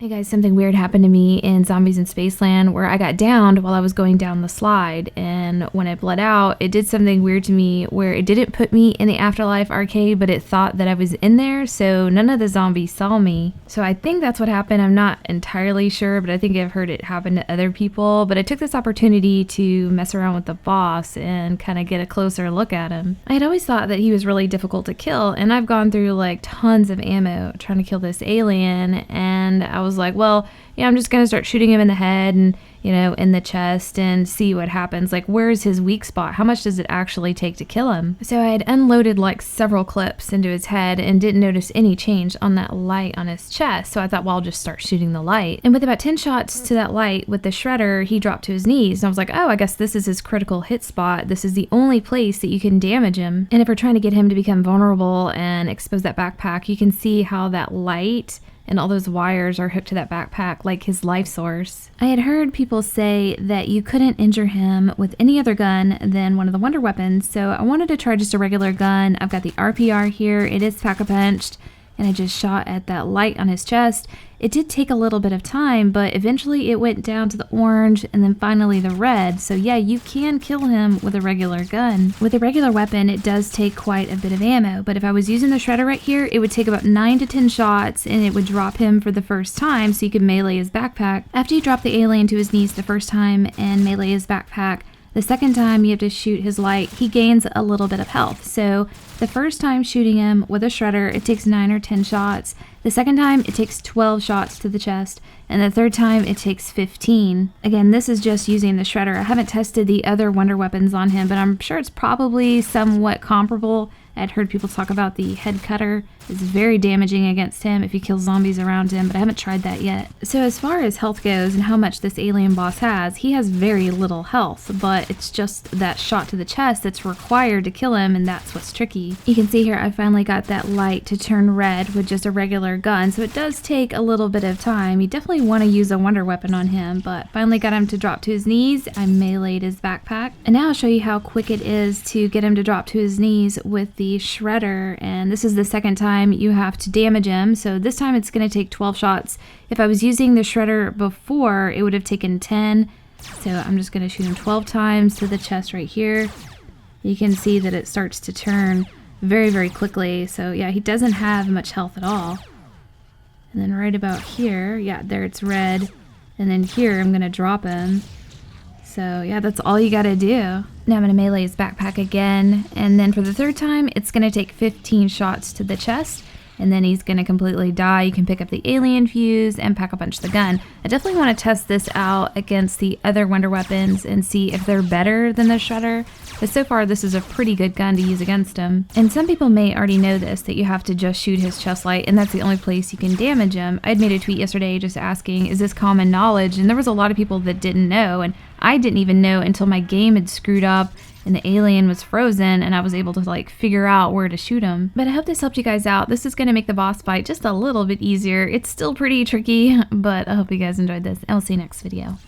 Hey guys, something weird happened to me in Zombies in Spaceland where I got downed while I was going down the slide, and when I bled out, it did something weird to me where it didn't put me in the Afterlife arcade, but it thought that I was in there, so none of the zombies saw me. So I think that's what happened. I'm not entirely sure, but I think I've heard it happen to other people. But I took this opportunity to mess around with the boss and kind of get a closer look at him. I had always thought that he was really difficult to kill, and I've gone through like tons of ammo trying to kill this alien, and I was like, well, yeah, I'm just gonna start shooting him in the head and, you know, in the chest and see what happens. Like, where's his weak spot? How much does it actually take to kill him? So I had unloaded like several clips into his head and didn't notice any change on that light on his chest. So I thought, well, I'll just start shooting the light. And with about 10 shots to that light with the shredder, he dropped to his knees. And I was like, oh, I guess this is his critical hit spot. This is the only place that you can damage him. And if we're trying to get him to become vulnerable and expose that backpack, you can see how that light and all those wires are hooked to that backpack like his life source. I had heard people say that you couldn't injure him with any other gun than one of the wonder weapons, so I wanted to try just a regular gun. I've got the RPR here. It is pack-a-punched, and I just shot at that light on his chest. It did take a little bit of time, but eventually it went down to the orange and then finally the red. So yeah, you can kill him with a regular gun. With a regular weapon, it does take quite a bit of ammo, but if I was using the shredder right here, it would take about 9 to 10 shots and it would drop him for the first time so you could melee his backpack. After you drop the alien to his knees the first time and melee his backpack, the second time you have to shoot his light, he gains a little bit of health. So the first time shooting him with a shredder, it takes 9 or 10 shots. The second time, it takes 12 shots to the chest. And the third time, it takes 15. Again, this is just using the shredder. I haven't tested the other wonder weapons on him, but I'm sure it's probably somewhat comparable. I'd heard people talk about the head cutter is very damaging against him if you kill zombies around him, but I haven't tried that yet. So as far as health goes and how much this alien boss has, he has very little health, but it's just that shot to the chest that's required to kill him, and that's what's tricky. You can see here I finally got that light to turn red with just a regular gun, so it does take a little bit of time. You definitely want to use a wonder weapon on him, but finally got him to drop to his knees. I meleeed his backpack, and now I'll show you how quick it is to get him to drop to his knees with the shredder. And this is the second time you have to damage him, so this time it's going to take 12 shots. If I was using the shredder before, it would have taken 10, so I'm just going to shoot him 12 times to the chest right here. You can see that it starts to turn very quickly, so yeah, he doesn't have much health at all. And then right about here, yeah, there it's red, and then here I'm going to drop him. So yeah, that's all you gotta do. Now I'm gonna melee his backpack again, and then for the third time, it's gonna take 15 shots to the chest, and then he's gonna completely die. You can pick up the alien fuse and pack-a-punch the gun. I definitely wanna test this out against the other wonder weapons and see if they're better than the shredder, but so far this is a pretty good gun to use against him. And some people may already know this, that you have to just shoot his chest light, and that's the only place you can damage him. I'd made a tweet yesterday just asking, is this common knowledge? And there was a lot of people that didn't know, and I didn't even know until my game had screwed up and the alien was frozen and I was able to like figure out where to shoot him. But I hope this helped you guys out. This is going to make the boss fight just a little bit easier. It's still pretty tricky, but I hope you guys enjoyed this. I'll see you next video.